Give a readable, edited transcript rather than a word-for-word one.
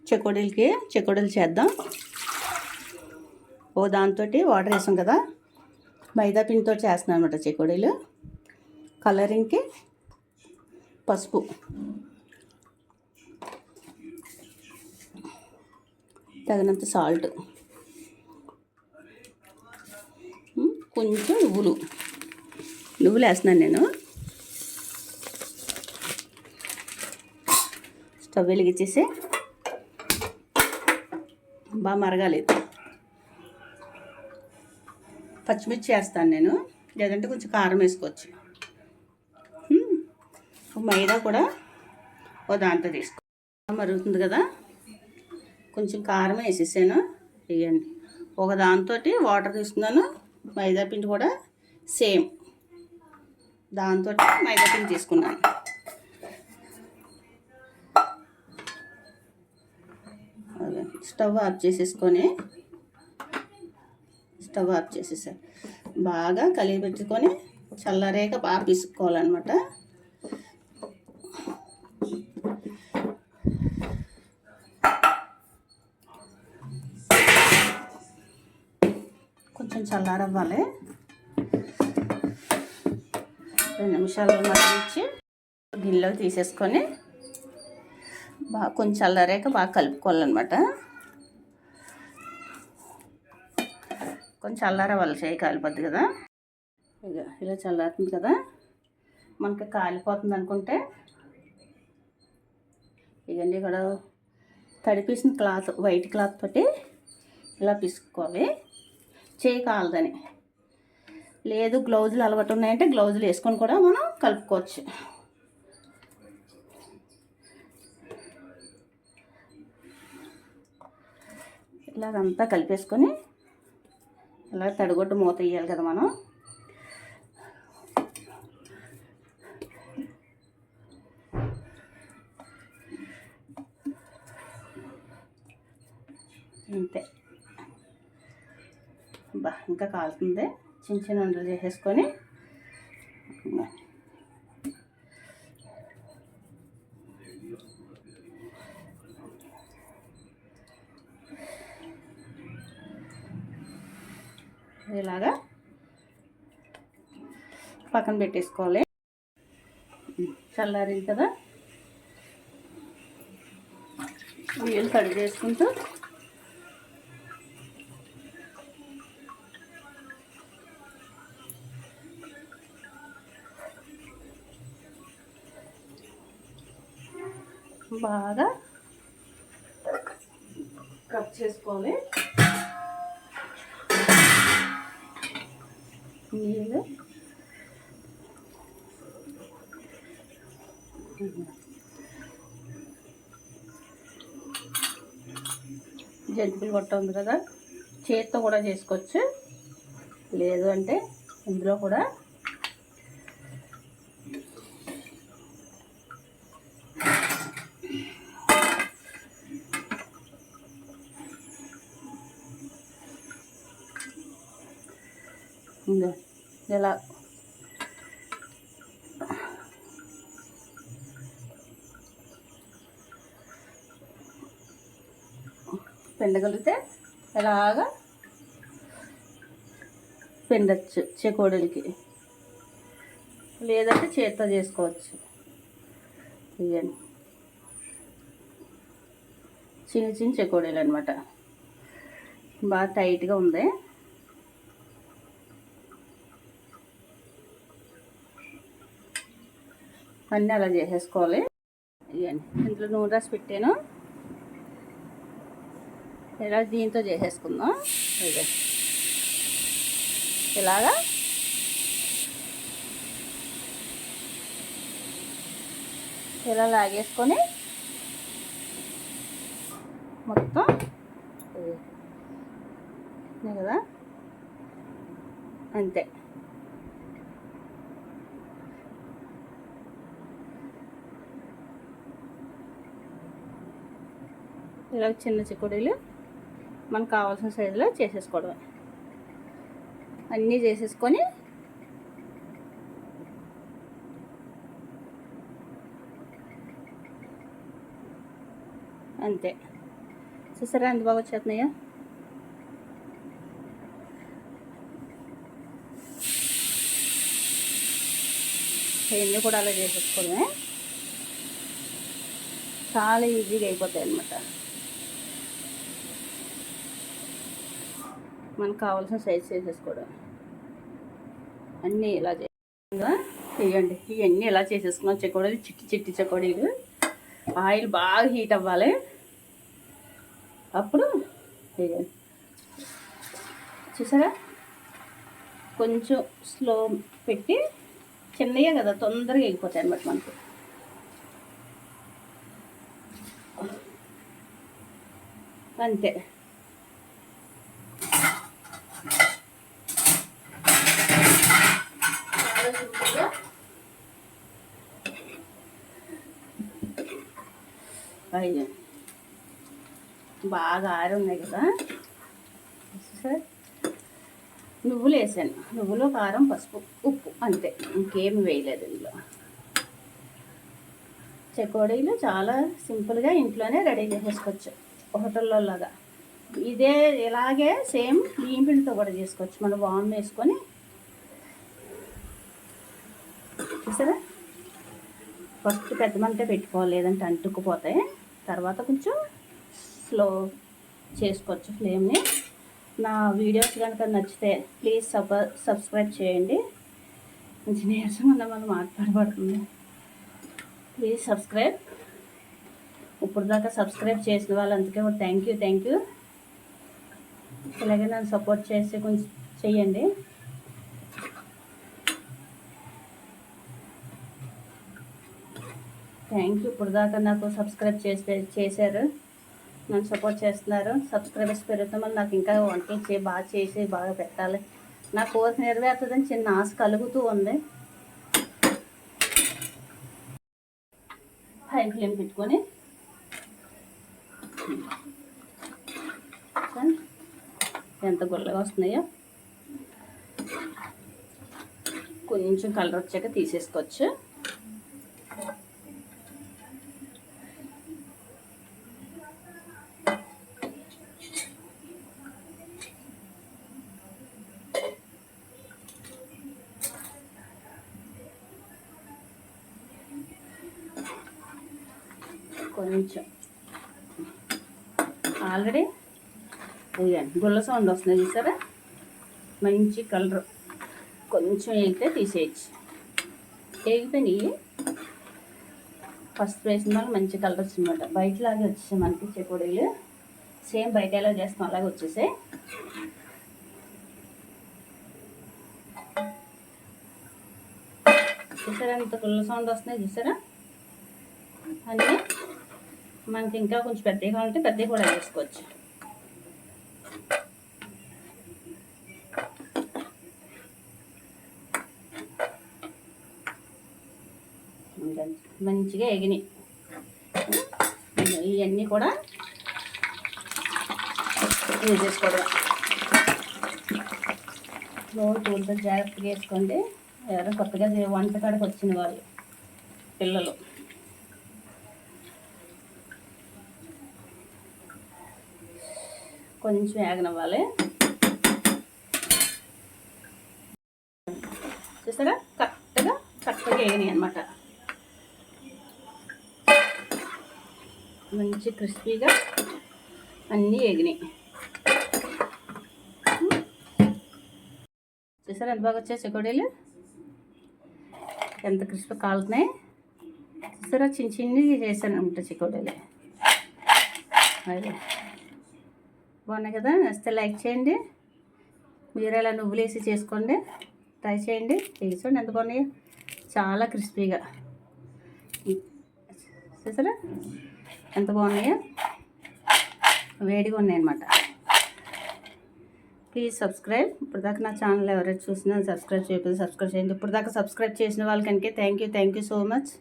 చెకోడీలు చేద్దాం. ఓ దాంతో వాటర్ వేసాం కదా, మైదా పిండితో చేస్తున్నాను అనమాట చెకోడీలు. కలరింగ్కి పసుపు, తగినంత సాల్ట్, కొంచెం నువ్వులు వేస్తున్నాను నేను. స్టవ్ వెలిగించేసి బాగా మరగాలి. పచ్చిమిర్చి వేస్తాను నేను, లేదంటే కొంచెం కారం వేసుకోవచ్చు. మైదా కూడా ఓ దాంతో తీసుకో. మరుగుతుంది కదా, కొంచెం కారం వేసేసాను. వేయండి. ఒక దాంతో వాటర్ తీసుకున్నాను. మైదా పిండి కూడా సేమ్ దాంతో మైదా పిండి తీసుకున్నాను. స్టవ్ ఆఫ్ చేసేసాను. బాగా కలిగి పెట్టుకొని చల్లారేక బాగా పిసుకోవాలన్నమాట. కొంచెం చల్లారవ్వాలి. 2 నిమిషాలు మరిగించి గిన్నెలోకి తీసేసుకొని బాగా కొంచెం చల్లారాక బాగా కలుపుకోవాలన్నమాట. కొంచెం చల్లారవాలి, చేయి కాలిపోద్ది కదా. ఇలా చల్లారుతుంది కదా, మనకి కాలిపోతుంది అనుకుంటే ఇవన్నీ ఇక్కడ తడిపేసిన క్లాత్, వైట్ క్లాత్ తోటి ఇలా పిసుకోవాలి, చేయి కాలదని. లేదు గ్లౌజులు అలవాటు ఉన్నాయంటే గ్లౌజులు వేసుకొని కూడా మనం కలుపుకోవచ్చు. ఇలాగంతా కలిపేసుకొని ఇలా తడిగొడ్డు మూత వేయాలి కదా మనం. అంతే. ఇంకా కాలుతుంది. చిన్న చిన్న ఉండలు చేసేసుకొని ఇలాగా పక్కన పెట్టేసుకోవాలి. చల్లారింది కదా, నీళ్ళు కడిగి చేసుకుంటూ బాగా కప్ చేసుకోవాలి. నీళ్ళు జంతికలు కొట్ట ఉంది కదా, చేతితో కూడా చేసుకోవచ్చు. లేదు అంటే ఇందులో కూడా ఇలా పిండగలిగితే ఇలాగా పిండచ్చు చెకోడీలకి. లేదంటే చేతితో చేసుకోవచ్చు. ఇవన్నీ చిన్న చిన్న చెకోడీలు అనమాట. బాగా టైట్గా ఉంది. అన్నీ అలా చేసేసుకోవాలి. ఇవన్నీ ఇంట్లో నూనె రాసి పెట్టాను. ఇలా దీంతో చేసేసుకుందాం. ఇలాగా ఇలా లాగేసుకొని మొత్తం కదా, అంతే. ఇలా చిన్న చిక్కుడీలు మనకు కావాల్సిన సైజులో చేసేసుకోవడం. అన్నీ చేసేసుకొని అంతే. చూసారా ఎంత బాగా వచ్చేస్తున్నాయో. ఇవన్నీ కూడా అలా చేసేసుకోవడమే, చాలా ఈజీగా అయిపోతాయి అన్నమాట. మనకు కావాల్సిన సైజ్ చేసేసుకోవడం. అన్నీ ఇలా చేయండి. ఇవన్నీ ఇలా చేసేసుకున్నాం. చెకోడీలు చిట్టి చెకోడీలు. ఆయిల్ బాగా హీట్ అవ్వాలి, అప్పుడు వేయండి. చూసారా, కొంచెం స్లో పెట్టి, చిన్నయే కదా తొందరగా వెళ్ళిపోతాయి అన్నమాట మనకు. అంతే. చాలా సింపుల్గా అయ్యి బాగా ఆరి ఉన్నాయి కదా. సార్ నువ్వులు వేసాను, నువ్వులు, కారం, పసుపు, ఉప్పు, అంతే, ఇంకేమి వేయలేదు ఇందులో. చెకోడీలు చాలా సింపుల్గా ఇంట్లోనే రెడీ చేసేసుకోవచ్చు, హోటల్లో లాగా. ఇదే ఇలాగే సేమ్ బియ్యం పిండితో కూడా చేసుకోవచ్చు. మనం వామ్ వేసుకొని, చూసారా, ఫస్ట్ పెద్ద మంటే పెట్టుకోవాలి, లేదంటే అంటుకుపోతాయి. తర్వాత కొంచెం స్లో చేసుకోవచ్చు ఫ్లేమ్ని. నా వీడియోస్ కనుక నచ్చితే ప్లీజ్ సబ్స్క్రైబ్ చేయండి. కొంచెం నీరసం ఉన్న మనం మాట్లాడబడుతుంది. Please subscribe. ఇప్పుడు దాకా సబ్స్క్రైబ్ చేసిన వాళ్ళందుకే కూడా థ్యాంక్ యూ. ఇలాగే నన్ను సపోర్ట్ చేసి కొంచెం చెయ్యండి. Thank you. ఇప్పుడు దాకా నాకు సబ్స్క్రైబ్ చేశారు, నన్ను సపోర్ట్ చేస్తున్నారు. సబ్స్క్రైబర్స్ పెరుగుతామని నాకు ఇంకా వంటలు బాగా చేసి బాగా పెట్టాలి, నా కోరిక నెరవేరుతుందని చిన్న ఆశ కలుగుతూ ఉంది. హై ఫ్లేమ్ పెట్టుకొని ఎంత గుల్లగా వస్తున్నాయో. కొంచెం కలర్ వచ్చాక తీసేసుకోవచ్చు. కొంచెం ఆల్రెడీ గుల్ల సౌండ్ వస్తుంది చూసారా, మంచి కలర్. కొంచెం వేగితే తీసేయచ్చు. వేగిపోయినాయి. ఫస్ట్ వేసిన వల్ల మంచి కలర్ వచ్చిందన్నమాట. బయటలాగే వచ్చేసాయి మనకి చెకోడీలు. సేమ్ బయట ఎలా చేస్తాం అలాగే వచ్చేసాయి. చూసారా ఎంత గుల్ల సౌండ్ వస్తున్నాయి చూసారా. అంటే మనకి ఇంకా కొంచెం పెద్దగా కావాలంటే పెద్దగా కూడా వేసుకోవచ్చు. మంచిగా ఎగినాయి. ఇవన్నీ కూడా వేసేసుకోవడం. రోజు తూలుతో జాగ్రత్తగా వేసుకోండి. ఎవరో కొత్తగా వంటకాడికి వచ్చిన వాళ్ళు పిల్లలు. కొంచెం వేగనివ్వాలి. చూసారా కరెక్ట్గా వేగినాయి అన్నమాట. మంచి క్రిస్పీగా అన్నీ వేగినాయి. చూసారా ఎంత బాగా వచ్చాయి చెకోడీలు, ఎంత క్రిస్పీ కాలుతున్నాయి. చూసారా చిన్నవి చేశాను అనమాట చెకోడీలు. అదే బాగున్నాయి కదా. నచ్చితే లైక్ చేయండి. మీరు ఎలా నువ్వులు వేసి చేసుకోండి, ట్రై చేయండి. చూడండి ఎంత బాగున్నాయో, చాలా క్రిస్పీగా. చూసారా ఎంత బాగున్నాయో, వేడిగా ఉన్నాయి అన్నమాట. Please subscribe. ఇప్పుడు దాకా నా ఛానల్ ఎవరైనా చూసినా సబ్స్క్రైబ్ చేయకపోతే సబ్స్క్రైబ్ చేయండి. ఇప్పుడు దాకా సబ్స్క్రైబ్ చేసిన వాళ్ళకి థ్యాంక్ యూ సో మచ్.